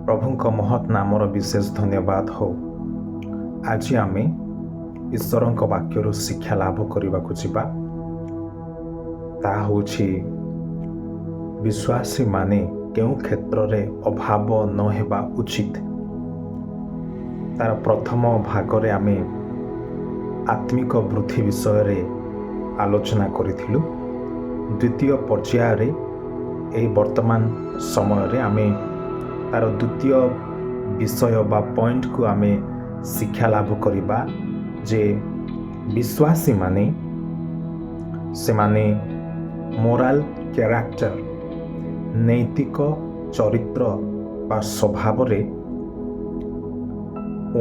प्रभुଙ୍କ महत् नामर विशेष धन्यवाद हो। आज आमे ईश्वरଙ୍କ वाक्यରୁ शिक्षा लाभ କରିବାକୁ ଯିବା। ତାହା ହେଉଛି विश्वासी माने केउं क्षेत्ररे अभाव न हेबा उचित। तार प्रथम भागरे आमे आत्मिक वृद्धि विषय आलोचना करिथिलु। द्वितीय पर्याୟରେ एही वर्तमान समय रे आमे तार द्वितीय विषय बा पॉइंट को आमे शिक्षा लाभ करिबा जे विश्वासी माने से माने मोराल कैरेक्टर नैतिक चरित्र बा स्वभाव रे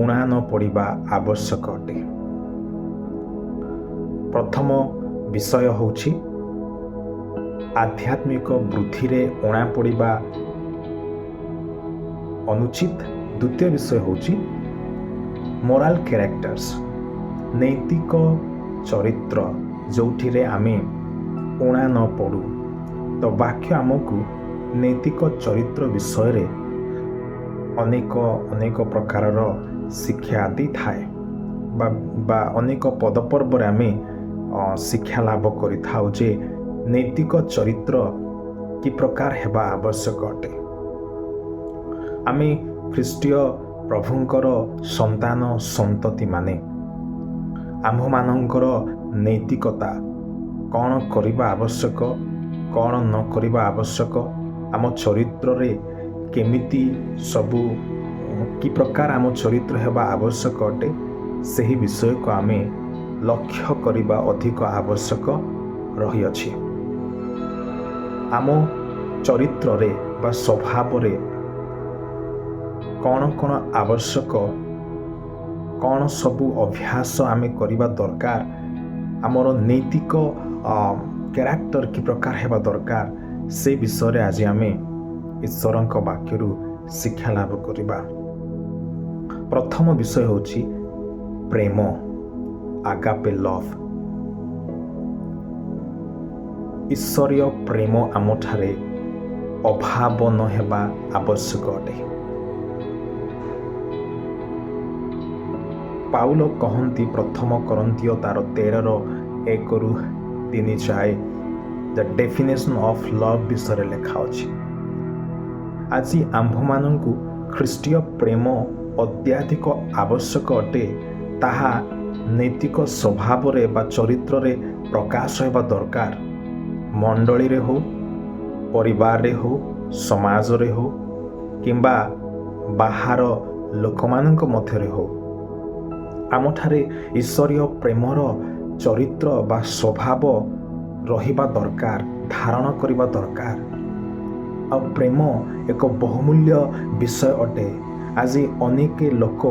उणा न पड़िबा आवश्यक अटे। प्रथम विषय होछि आध्यात्मिक वृद्धि रे उणा पड़िबा अनुचित। द्वितीय विषय होछि मोराल कैरेक्टर्स नैतिक चरित्र जोठी रे आमे उणा न पड़ू। तो वाक्य आमको नैतिक चरित्र विषय रे अनेक प्रकारर शिक्षा दी थाए बा अनेक पदपर्व रे आमे शिक्षा लाभ करि थाउ जे नैतिक चरित्र कि प्रकार हेबा आवश्यक अटे। आमे ख्रीष्टीय प्रभुंकर संतान संतति माने आम्भ मानकर नैतिकता कौन करिबा आवश्यक कौन न करिबा आवश्यक आम चरित्र रे केमिति सबु कि प्रकार आम चरित्र हेबा आवश्यक अटे सही विषय को आमे लक्ष्य करिबा अधिक आवश्यक रही अछि। आम चरित्र रे बा स्वभाव रे कौन कौन आवश्यक कौन सबु अभ्यास आमे करिबा दरकार आमर नैतिक कैरेक्टर कि प्रकार हेबा दरकार से विषय रे आज आमे ईश्वरଙ୍କ वाक्यरू शिक्षा लाभ करिबा। प्रथम विषय होछि प्रेम आगापे लव। ईश्वरीय प्रेम आमठारे अभाव न हेबा आवश्यक अटे। पाउल कहंती प्रथम करंतिय तार 13:1-3 जाए द डेफिनेशन ऑफ लव विषय लिखा अछि। आज आम्भ मानंकु ख्रीष्टीय प्रेम अत्याधिक आवश्यक अटे। ताहा नैतिक स्वभाव रे बा चरित्र रे प्रकाश हेबा दरकार। मंडली रे हो परिवार रे हो समाज रे हो किंबा बाहर लोकमानंक मध्य रे हो आमठारे ईश्वरीय प्रेमर चरित्र बा स्वभाव रहिबा दरकार धारण करिबा दरकार। आ प्रेम एक बहुमूल्य विषय अटे। आज अनेक लोक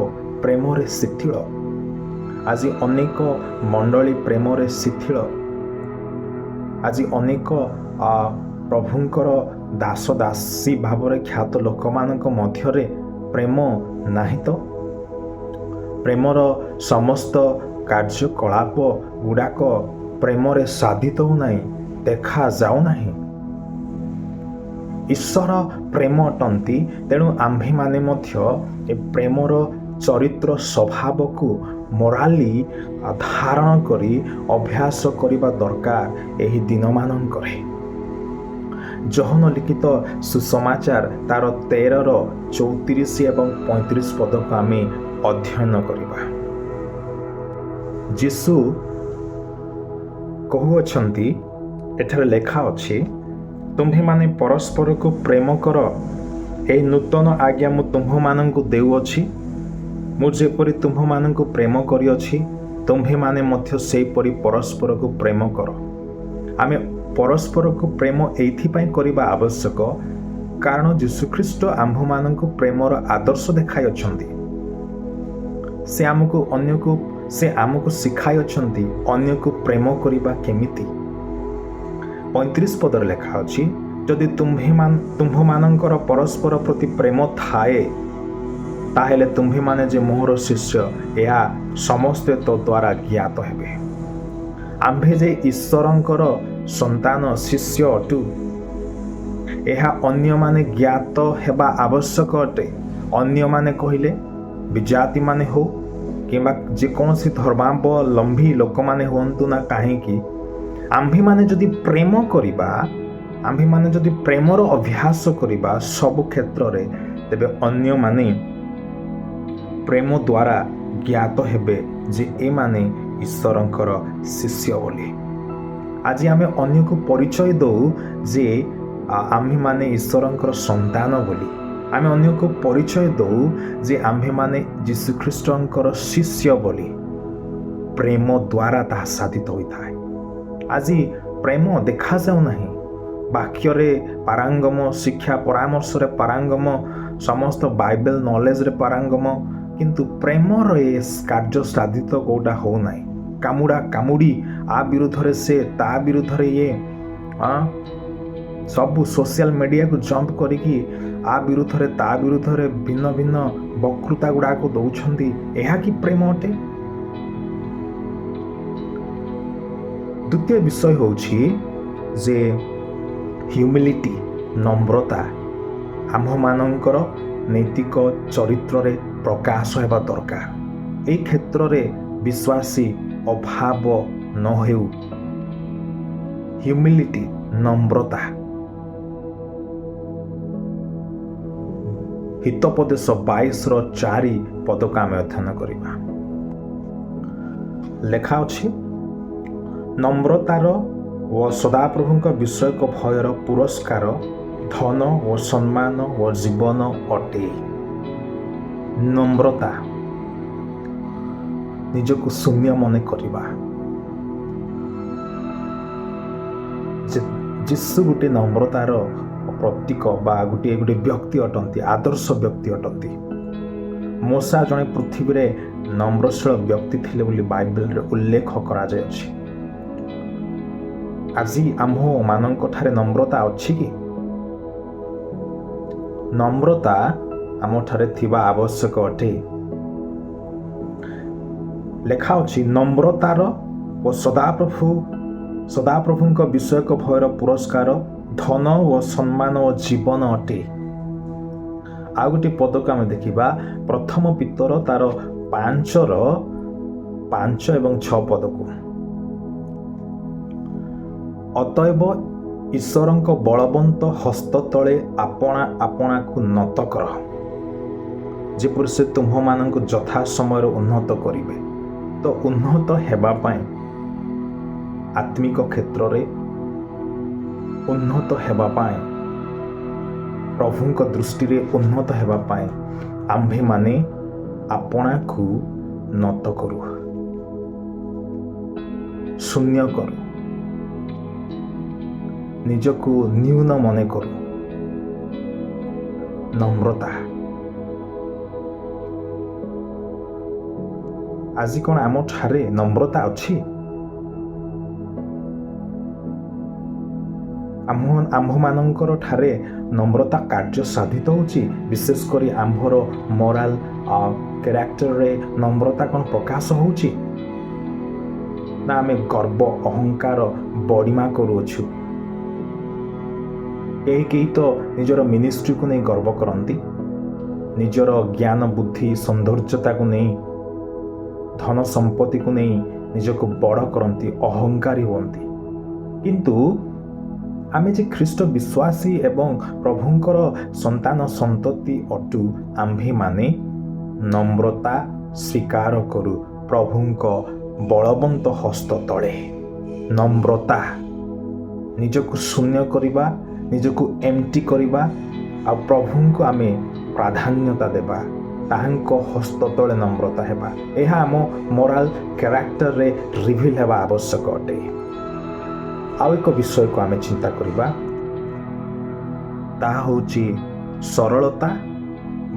प्रेम रे शिथिल आज अनेक मंडली प्रेम रे शिथिल आज अनेक प्रभुंकर दास दासी भाव रे ख्यात लोक मानक मध्य रे प्रेम नाही तो प्रेमर समस्त कार्यकलाप गुड़ाक प्रेम रे साधित हो नहीं देखा जाऊ नहीं। ईश्वर प्रेम अटंती तेणु आम्भे माने मध्य ए प्रेमर चरित्र स्वभाव को मोराली धारण करी अभ्यास करिबा दरकार एही दिन मानंकरे। जोहन लिखित सुसमाचार तार 13:34 एवं 35 पद को आमे अध्ययन करिबा। यीशु कहउछंती एठारे लेखा अछि तुम्भे माने परस्पर को प्रेम कर ए नूतन आज्ञा मु तुम्भ मानंकु देउअछि मु जेपरि तुम्भ मानंकु प्रेम करिअछि तुम्भे माने मध्य सेहि परि परस्पर को प्रेम कर। आमे परस्पर को प्रेम एथि पय करिबा आवश्यक कारण यीशु ख्रीष्ट आम्भ मानंकु प्रेमर आदर्श देखाइ अछंती। से आमको शिखाई अछंती अन्य को प्रेम करिबा केमिति। 35 पदर लेखा अछि जदि तुम्भ मानंकर परस्पर प्रति प्रेम थाए ताहेले तुम्भे माने जे मोहर शिष्य या समस्त तो द्वारा ज्ञात हेबे। आम्भे जे ईश्वरंकर संतान शिष्य अटु यह अन्य माने ज्ञात हेबा आवश्यक अटे। ଅନ୍ୟମାନେ କହିଲେ ବିଜାତିମାନେ ହଉ କିମ୍ବା ଯେକୌଣସି ଧର୍ମାବଲମ୍ବୀ ଲୋକମାନେ ହୁଅନ୍ତୁ ନା କାହିଁକି, ଆମ୍ଭେମାନେ ଯଦି ପ୍ରେମ କରିବା, ଆମ୍ଭେମାନେ ଯଦି ପ୍ରେମର ଅଭ୍ୟାସ କରିବା ସବୁ କ୍ଷେତ୍ରରେ, ତେବେ ଅନ୍ୟମାନେ ପ୍ରେମ ଦ୍ୱାରା ଜ୍ଞାତ ହେବେ ଯେ ଏମାନେ ଈଶ୍ୱରଙ୍କର ଶିଷ୍ୟ ବୋଲି। ଆଜି ଆମେ ଅନ୍ୟକୁ ପରିଚୟ ଦେଉ ଯେ ଆମ୍ଭେମାନେ ଈଶ୍ୱରଙ୍କର ସନ୍ତାନ ବୋଲି। ଆମେ ଅନ୍ୟକୁ ପରିଚୟ ଦେଉ ଯେ ଆମ୍ଭେମାନେ ଯୀଶୁଖ୍ରୀଷ୍ଟଙ୍କର ଶିଷ୍ୟ ବୋଲି। ପ୍ରେମ ଦ୍ୱାରା ତାହା ସାଧିତ ହୋଇଥାଏ। ଆଜି ପ୍ରେମ ଦେଖାଯାଉ ନାହିଁ। ବାକ୍ୟରେ ପାରଙ୍ଗମ, ଶିକ୍ଷା ପରାମର୍ଶରେ ପାରଙ୍ଗମ, ସମସ୍ତ ବାଇବେଲ ନଲେଜରେ ପାରଙ୍ଗମ, କିନ୍ତୁ ପ୍ରେମର ଏ କାର୍ଯ୍ୟ ସାଧିତ କେଉଁଟା ହେଉନାହିଁ। କାମୁଡ଼ା କାମୁଡ଼ି, ଆ ବିରୁଦ୍ଧରେ ସେ, ତା ବିରୁଦ୍ଧରେ ଇଏ, ସବୁ ସୋସିଆଲ ମିଡ଼ିଆକୁ ଜମ୍ପ କରିକି ଆ ବିରୁଦ୍ଧରେ ତା ବିରୁଦ୍ଧରେ ଭିନ୍ନ ଭିନ୍ନ ବକ୍ତୃତା ଗୁଡ଼ାକ ଦେଉଛନ୍ତି। ଏହା କି ପ୍ରେମ ଅଟେ? ଦ୍ୱିତୀୟ ବିଷୟ ହେଉଛି ଯେ ହ୍ୟୁମିଲିଟି, ନମ୍ରତା ଆମ୍ଭମାନଙ୍କର ନୈତିକ ଚରିତ୍ରରେ ପ୍ରକାଶ ହେବା ଦରକାର। ଏହି କ୍ଷେତ୍ରରେ ବିଶ୍ୱାସୀ ଅଭାବ ନ ହେଉ। ହ୍ୟୁମିଲିଟି, ନମ୍ରତା। ହିତୋପଦେଶ 22ର 4 ପଦକୁ ଆମେ ଅଧ୍ୟୟନ କରିବା। ଲେଖା ଅଛି, ନମ୍ରତାର ଓ ସଦାପ୍ରଭୁଙ୍କ ବିଷୟକ ଭୟର ପୁରସ୍କାର ଧନ ଓ ସମ୍ମାନ ଓ ଜୀବନ ଅଟେ। ନମ୍ରତା, ନିଜକୁ ଶୂନ୍ୟ ମନେ କରିବା। ଯୀଶୁ ଗୋଟିଏ ନମ୍ରତାର ପ୍ରତୀକ ବା ଗୋଟିଏ ବ୍ୟକ୍ତି ଅଟନ୍ତି, ଆଦର୍ଶ ବ୍ୟକ୍ତି ଅଟନ୍ତି। ମୋଶା ଜଣେ ପୃଥିବୀରେ ନମ୍ରଶୀଳ ବ୍ୟକ୍ତି ଥିଲେ ବୋଲି ବାଇବେଲରେ ଉଲ୍ଲେଖ କରାଯାଇଅଛି। ଆଜି ଆମ୍ଭମାନଙ୍କ ଠାରେ ନମ୍ରତା ଅଛି କି? ନମ୍ରତା ଆମଠାରେ ଥିବା ଆବଶ୍ୟକ ଅଟେ। ଲେଖା ଅଛି, ନମ୍ରତାର ଓ ସଦାପ୍ରଭୁଙ୍କ ବିଷୟକ ଭୟର ପୁରସ୍କାର ଧନ ଓ ସମ୍ମାନ ଓ ଜୀବନ ଅଟେ। ଆଉ ଗୋଟିଏ ପଦକୁ ଆମେ ଦେଖିବା, ପ୍ରଥମ ପିତର ତାର 5 ଏବଂ 6 ପଦକୁ। ଅତଏବ ଈଶ୍ୱରଙ୍କ ବଳବନ୍ତ ହସ୍ତ ତଳେ ଆପଣାକୁ ନତ କର, ଯେପରି ସେ ତୁମ୍ଭମାନଙ୍କୁ ଯଥା ସମୟରେ ଉନ୍ନତ କରିବେ। ତ ଉନ୍ନତ ହେବା ପାଇଁ, ଆତ୍ମିକ କ୍ଷେତ୍ରରେ ଉନ୍ନତ ହେବା ପାଇଁ, ପ୍ରଭୁଙ୍କ ଦୃଷ୍ଟିରେ ଉନ୍ନତ ହେବା ପାଇଁ ଆମ୍ଭେମାନେ ଆପଣାକୁ ନତ କରୁ, ଶୂନ୍ୟ କରୁ, ନିଜକୁ ନ୍ୟୁନ ମନେ କରୁ। ନମ୍ରତା। ଆଜି କ'ଣ ଆମଠାରେ ନମ୍ରତା ଅଛି? ଆମ୍ଭମାନଙ୍କର ଠାରେ ନମ୍ରତା କାର୍ଯ୍ୟ ସାଧିତ ହେଉଛି? ବିଶେଷ କରି ଆମ୍ଭର ମୋରାଲ କ୍ୟାରେକ୍ଟରରେ ନମ୍ରତା କ'ଣ ପ୍ରକାଶ ହେଉଛି? ନା ଆମେ ଗର୍ବ, ଅହଙ୍କାର, ବଡ଼ିମା କରୁଅଛୁ? କେହି ତ ନିଜର ମିନିଷ୍ଟ୍ରିକୁ ନେଇ ଗର୍ବ କରନ୍ତି, ନିଜର ଜ୍ଞାନ, ବୁଦ୍ଧି, ସୌନ୍ଦର୍ଯ୍ୟତାକୁ ନେଇ, ଧନ ସମ୍ପତ୍ତିକୁ ନେଇ ନିଜକୁ ବଡ଼ କରନ୍ତି, ଅହଙ୍କାରୀ ହୁଅନ୍ତି। କିନ୍ତୁ ଆମେ ଯେ ଖ୍ରୀଷ୍ଟ ବିଶ୍ୱାସୀ ଏବଂ ପ୍ରଭୁଙ୍କର ସନ୍ତାନ ସନ୍ତତି ଅଟୁ, ଆମ୍ଭେମାନେ ନମ୍ରତା ସ୍ୱୀକାର କରୁ ପ୍ରଭୁଙ୍କ ବଳବନ୍ତ ହସ୍ତ ତଳେ। ନମ୍ରତା, ନିଜକୁ ଶୂନ୍ୟ କରିବା, ନିଜକୁ ଏମ୍ପ୍ଟି କରିବା, ଆଉ ପ୍ରଭୁଙ୍କୁ ଆମେ ପ୍ରାଧାନ୍ୟତା ଦେବା, ତାହାଙ୍କ ହସ୍ତ ତଳେ ନମ୍ରତା ହେବା। ଏହା ଆମ ମୋରାଲ କ୍ୟାରେକ୍ଟରରେ ରିଭିଲ୍ ହେବା ଆବଶ୍ୟକ ଅଟେ। ଆଉ ଏକ ବିଷୟକୁ ଆମେ ଚିନ୍ତା କରିବା, ତାହା ହେଉଛି ସରଳତା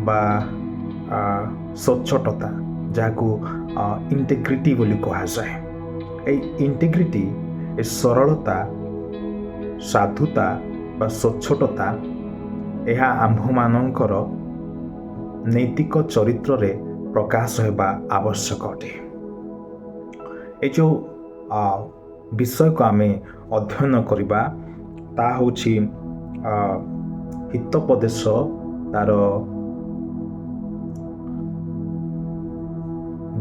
ବା ସ୍ୱଚ୍ଛଟତା, ଯାହାକୁ ଇଣ୍ଟିଗ୍ରିଟି ବୋଲି କୁହାଯାଏ। এই ଇଣ୍ଟିଗ୍ରିଟି, ଏ ସରଳତା, ସାଧୁତା ବା ସ୍ୱଚ୍ଛଟତା, ଏହା ଆମ୍ଭମାନଙ୍କର ନୈତିକ ଚରିତ୍ରରେ ପ୍ରକାଶ ହେବା ଆବଶ୍ୟକ ଅଟେ। ଏ ଯେଉଁ ବିଷୟକୁ ଆମେ ଅଧ୍ୟୟନ କରିବା, ତାହା ହେଉଛି ହିତୋପଦେଶ ତାର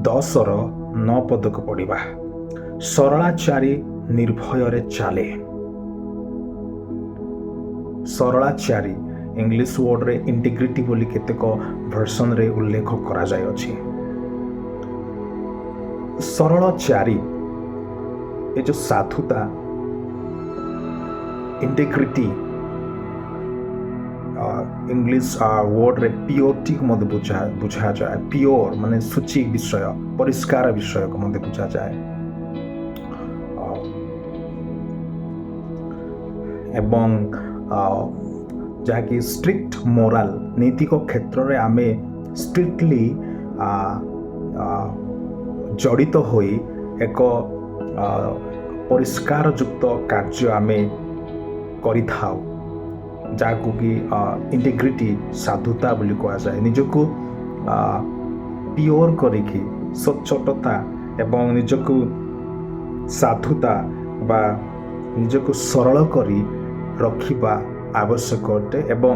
10ର 9 ପଦକୁ ପଢ଼ିବା। ସରଳାଚାରୀ ନିର୍ଭୟରେ ଚାଲେ। ସରଳାଚାରୀ ଇଂଲିଶ ୱାର୍ଡରେ ଇଣ୍ଟିଗ୍ରିଟି ବୋଲି କେତେକ ଭର୍ସନରେ ଉଲ୍ଲେଖ କରାଯାଇଅଛି। ସରଳଚାରୀ ଏ ଯେଉଁ ସାଧୁତା, ଇଣ୍ଟିଗ୍ରିଟି ଇଂଲିଶ ୱାର୍ଡରେ ପିଓରଟିକୁ ମଧ୍ୟ ବୁଝାଯାଏ। ପିଓର ମାନେ ସୂଚି ବିଷୟ, ପରିଷ୍କାର ବିଷୟକୁ ମଧ୍ୟ ବୁଝାଯାଏ। ଏବଂ ଯାହାକି ଷ୍ଟ୍ରିକ୍ଟ ମୋରାଲ, ନୈତିକ କ୍ଷେତ୍ରରେ ଆମେ ଷ୍ଟ୍ରିକ୍ଟଲି ଜଡ଼ିତ ହୋଇ ଏକ ପରିଷ୍କାର ଯୁକ୍ତ କାର୍ଯ୍ୟ ଆମେ କରିଥାଉ, ଯାହାକୁ କି ଇଣ୍ଟିଗ୍ରିଟି, ସାଧୁତା ବୋଲି କୁହାଯାଏ। ନିଜକୁ ପିଓର କରିକି ସଚ୍ଚୋଟତା ଏବଂ ନିଜକୁ ସାଧୁତା ବା ନିଜକୁ ସରଳ କରି ରଖିବା ଆବଶ୍ୟକ ଅଟେ ଏବଂ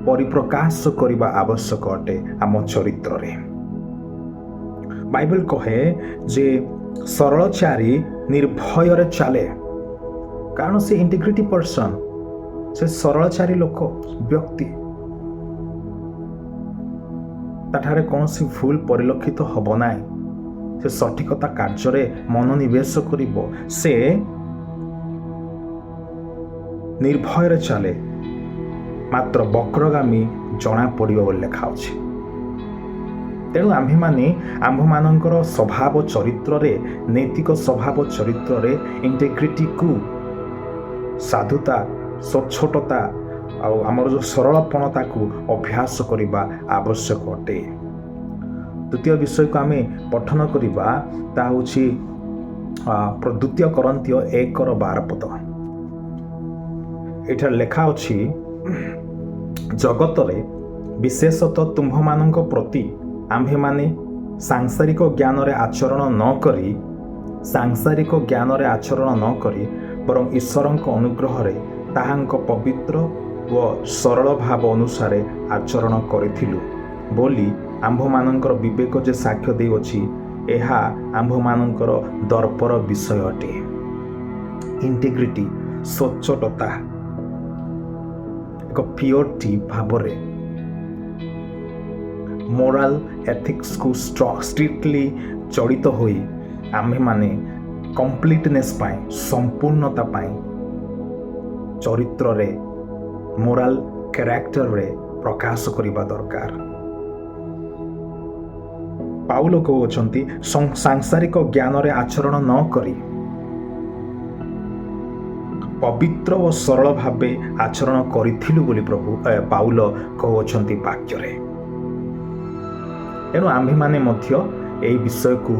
ପରିପ୍ରକାଶ କରିବା ଆବଶ୍ୟକ ଅଟେ ଆମ ଚରିତ୍ରରେ। ବାଇବେଲ କହେ ଯେ ସରଳଚାରୀ ନିର୍ଭୟରେ ଚାଲେ, କାରଣ ସେ ଇଣ୍ଟିଗ୍ରିଟି ପର୍ସନ, ସେ ସରଳଚାରୀ ଲୋକ, ବ୍ୟକ୍ତି। ତାଠାରେ କୌଣସି ଭୁଲ ପରିଲକ୍ଷିତ ହେବ ନାହିଁ। ସେ ସଠିକତା କାର୍ଯ୍ୟରେ ମନୋନିବେଶ କରିବ। ସେ ନିର୍ଭୟରେ ଚାଲେ, ମାତ୍ର ବକ୍ରଗାମୀ ଜଣାପଡ଼ିବ ବୋଲି ଲେଖା ଅଛି। ତେଣୁ ଆମ୍ଭେମାନେ ଆମ୍ଭମାନଙ୍କର ସ୍ୱଭାବ ଚରିତ୍ରରେ, ନୈତିକ ସ୍ୱଭାବ ଚରିତ୍ରରେ ଇଣ୍ଟିଗ୍ରିଟିକୁ, ସାଧୁତା, ସଚ୍ଚୋଟତା ଆଉ ଆମର ଯେଉଁ ସରଳପଣତାକୁ ଅଭ୍ୟାସ କରିବା ଆବଶ୍ୟକ ଅଟେ। ଦ୍ୱିତୀୟ ବିଷୟକୁ ଆମେ ପଠନ କରିବା, ତାହା ହେଉଛି 2 କରନ୍ଥୀୟ 1:12 ପଦ। ଏଠାରେ ଲେଖା ଅଛି, ଜଗତରେ ବିଶେଷତଃ ତୁମ୍ଭମାନଙ୍କ ପ୍ରତି ଆମ୍ଭେମାନେ ସାଂସାରିକ ଜ୍ଞାନରେ ଆଚରଣ ନ କରି ବରଂ ଈଶ୍ୱରଙ୍କ ଅନୁଗ୍ରହରେ ତାହାଙ୍କ ପବିତ୍ର ଓ ସରଳ ଭାବ ଅନୁସାରେ ଆଚରଣ କରିଥିଲୁ ବୋଲି ଆମ୍ଭମାନଙ୍କର ବିବେକ ଯେ ସାକ୍ଷ୍ୟ ଦେଉଅଛି, ଏହା ଆମ୍ଭମାନଙ୍କର ଦର୍ପର ବିଷୟ ଅଟେ। ଇଣ୍ଟିଗ୍ରିଟି, ସଚ୍ଚୋଟତା, ଏକ ପିଓରିଟି ଭାବରେ ମୋରାଲ ଏଥିକ୍ସକୁ ଷ୍ଟ୍ରିକ୍ଟଲି ଜଡ଼ିତ ହୋଇ ଆମ୍ଭେମାନେ କମ୍ପ୍ଲିଟନେସ୍ ପାଇଁ, ସମ୍ପୂର୍ଣ୍ଣତା ପାଇଁ ଚରିତ୍ରରେ, ମୋରାଲ କ୍ୟାରେକ୍ଟରରେ ପ୍ରକାଶ କରିବା ଦରକାର। ପାଉଲ କହୁଛନ୍ତି ସାଂସାରିକ ଜ୍ଞାନରେ ଆଚରଣ ନ କରି ପବିତ୍ର ଓ ସରଳ ଭାବେ ଆଚରଣ କରିଥିଲୁ ବୋଲି ପାଉଲ କହୁଛନ୍ତି ବାକ୍ୟରେ। ତେଣୁ ଆମ୍ଭେମାନେ ମଧ୍ୟ ଏହି ବିଷୟକୁ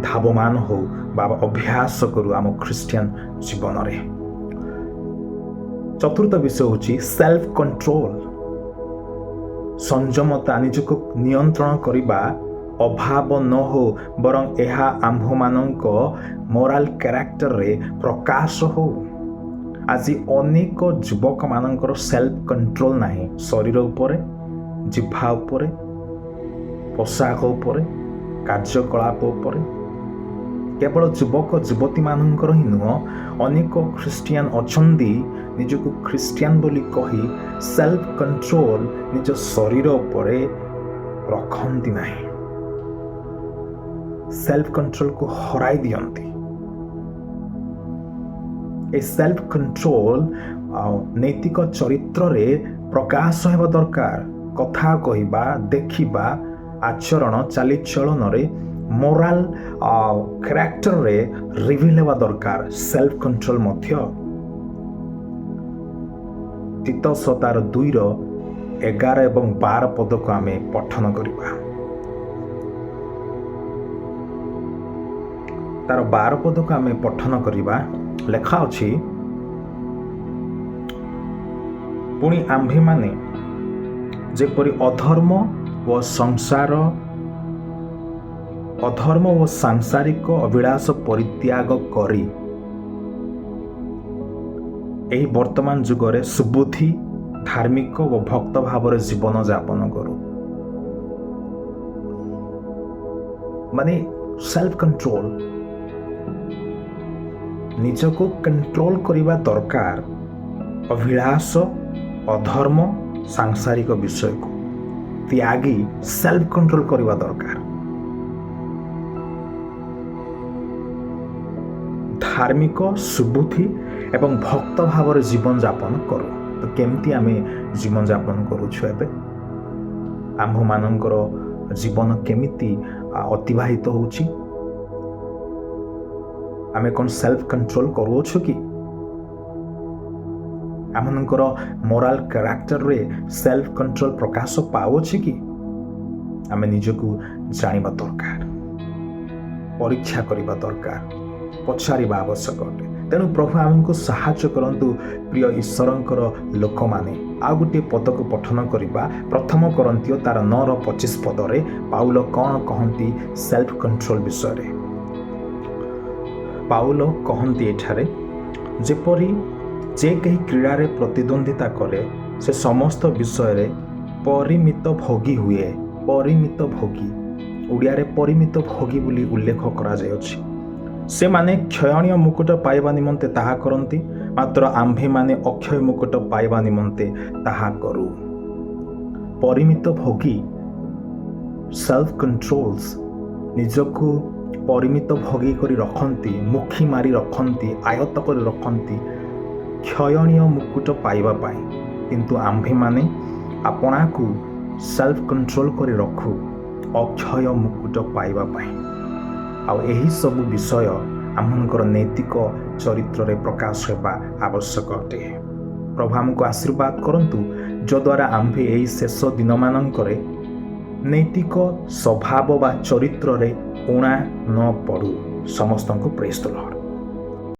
ଧାବମାନ ହଉ ବା ଅଭ୍ୟାସ କରୁ ଆମ ଖ୍ରୀଷ୍ଟିଆନ ଜୀବନରେ। ଚତୁର୍ଥ ବିଷୟ ହେଉଛି ସେଲ୍ଫ କଣ୍ଟ୍ରୋଲ, ସଂଯମତା, ନିଜକୁ ନିୟନ୍ତ୍ରଣ କରିବା ଅଭାବ ନ ହଉ ବରଂ ଏହା ଆମ୍ଭମାନଙ୍କ ମୋରାଲ କ୍ୟାରେକ୍ଟରରେ ପ୍ରକାଶ ହଉ। ଆଜି ଅନେକ ଯୁବକମାନଙ୍କର ସେଲ୍ଫ କଣ୍ଟ୍ରୋଲ ନାହିଁ, ଶରୀର ଉପରେ, ଜିହ୍ବା ଉପରେ, ପୋଷାକ ଉପରେ, କାର୍ଯ୍ୟକଳାପ ଉପରେ। କେବଳ ଯୁବକ ଯୁବତୀମାନଙ୍କର ହିଁ ନୁହଁ, ଅନେକ ଖ୍ରୀଷ୍ଟିଆନ ଅଛନ୍ତି ନିଜକୁ ଖ୍ରୀଷ୍ଟିଆନ ବୋଲି କହି ସେଲ୍ଫ କଣ୍ଟ୍ରୋଲ ନିଜ ଶରୀର ଉପରେ ରଖନ୍ତି ନାହିଁ, ସେଲ୍ଫ କଣ୍ଟ୍ରୋଲକୁ ହରାଇ ଦିଅନ୍ତି। ଏ ସେଲ୍ଫ କଣ୍ଟ୍ରୋଲ ନୈତିକ ଚରିତ୍ରରେ ପ୍ରକାଶ ହେବା ଦରକାର। କଥା କହିବା, ଦେଖିବା, ଆଚରଣ, ଚାଲିଚଳନରେ, ମୋରାଲ କ୍ୟାରେକ୍ଟରରେ ରିଭିଲ୍ ହେବା ଦରକାର ସେଲ୍ଫ କଣ୍ଟ୍ରୋଲ ମଧ୍ୟ। ତିତସ ତାର 2:11 ଏବଂ 12 ପଦକୁ ଆମେ ପଠନ କରିବା। ତାର 12 ପଦକୁ ଆମେ ପଠନ କରିବା। ଲେଖା ଅଛି, ପୁଣି ଆମ୍ଭେମାନେ ଯେପରି ଅଧର୍ମ ଓ ସାଂସାରିକ ଅଭିଳାଷ ପରିତ୍ୟାଗ କରି ଏହି ବର୍ତ୍ତମାନ ଯୁଗରେ ସୁବୁଦ୍ଧି, ଧାର୍ମିକ ଓ ଭକ୍ତ ଭାବରେ ଜୀବନ ଯାପନ କରୁ। ମାନେ ସେଲ୍ଫ କଣ୍ଟ୍ରୋଲ, ନିଜକୁ କଣ୍ଟ୍ରୋଲ କରିବା ଦରକାର। ଅଭିଳାଷ, ଅଧର୍ମ, ସାଂସାରିକ ବିଷୟକୁ ତ୍ୟାଗୀ ସେଲ୍ଫ କଣ୍ଟ୍ରୋଲ କରିବା ଦରକାର। ଧାର୍ମିକ, ସୁବୁଦ୍ଧି ଏବଂ ଭକ୍ତ ଭାବରେ ଜୀବନଯାପନ କରୁ। ତ କେମିତି ଆମେ ଜୀବନଯାପନ କରୁଛୁ? ଏବେ ଆମ୍ଭମାନଙ୍କର ଜୀବନ କେମିତି ଅତିବାହିତ ହେଉଛି? ଆମେ କ'ଣ ସେଲ୍ଫ କଣ୍ଟ୍ରୋଲ କରୁଅଛୁ କି? ଆମମାନଙ୍କର ମୋରାଲ କ୍ୟାରେକ୍ଟରରେ ସେଲ୍ଫ କଣ୍ଟ୍ରୋଲ ପ୍ରକାଶ ପାଉଅଛି କି? ଆମେ ନିଜକୁ ଜାଣିବା ଦରକାର, ପରୀକ୍ଷା କରିବା ଦରକାର, ପଚାରିବା ଆବଶ୍ୟକ ଅଟେ। ତେଣୁ ପ୍ରଭୁ ଆମକୁ ସାହାଯ୍ୟ କରନ୍ତୁ। ପ୍ରିୟ ଈଶ୍ୱରଙ୍କର ଲୋକମାନେ, ଆଉ ଗୋଟିଏ ପଦକୁ ପଠନ କରିବା। 1 Corinthians 9:25 ପାଉଲ କ'ଣ କହନ୍ତି ସେଲ୍ଫ କଣ୍ଟ୍ରୋଲ ବିଷୟରେ? ପାଉଲ କହନ୍ତି ଏଠାରେ, ଯେପରି ଯେ କେହି କ୍ରୀଡ଼ାରେ ପ୍ରତିଦ୍ୱନ୍ଦିତା କରେ ସେ ସମସ୍ତ ବିଷୟରେ ପରିମିତ ଭୋଗୀ ହୁଏ। ପରିମିତ ଭୋଗୀ, ଓଡ଼ିଆରେ ପରିମିତ ଭୋଗୀ ବୋଲି ଉଲ୍ଲେଖ କରାଯାଇଅଛି। ସେମାନେ କ୍ଷୟଣୀୟ ମୁକୁଟ ପାଇବା ନିମନ୍ତେ ତାହା କରନ୍ତି, ମାତ୍ର ଆମ୍ଭେମାନେ ଅକ୍ଷୟ ମୁକୁଟ ପାଇବା ନିମନ୍ତେ ତାହା କରୁ। ପରିମିତ ଭୋଗୀ, ସେଲ୍ଫ କଣ୍ଟ୍ରୋଲ୍ସ, ନିଜକୁ ପରିମିତ ଭୋଗୀ କରି ରଖନ୍ତି, ମୁଖି ମାରି ରଖନ୍ତି, ଆୟତ୍ତ କରି ରଖନ୍ତି କ୍ଷୟଣୀୟ ମୁକୁଟ ପାଇବା ପାଇଁ। କିନ୍ତୁ ଆମ୍ଭେମାନେ ଆପଣାକୁ ସେଲ୍ଫ କଣ୍ଟ୍ରୋଲ କରି ରଖୁ ଅକ୍ଷୟ ମୁକୁଟ ପାଇବା ପାଇଁ। ଆଉ ଏହି ସବୁ ବିଷୟ ଆମମାନଙ୍କର ନୈତିକ ଚରିତ୍ରରେ ପ୍ରକାଶ ହେବା ଆବଶ୍ୟକ ଅଟେ। ପ୍ରଭୁ ଆମକୁ ଆଶୀର୍ବାଦ କରନ୍ତୁ, ଯଦ୍ୱାରା ଆମ୍ଭେ ଏହି ଶେଷ ଦିନମାନଙ୍କରେ ନୈତିକ ସ୍ୱଭାବ ବା ଚରିତ୍ରରେ ଊଣା ନ ପଡ଼ୁ। ସମସ୍ତଙ୍କୁ ପ୍ରେଜ୍ ଦ ଲର୍ଡ।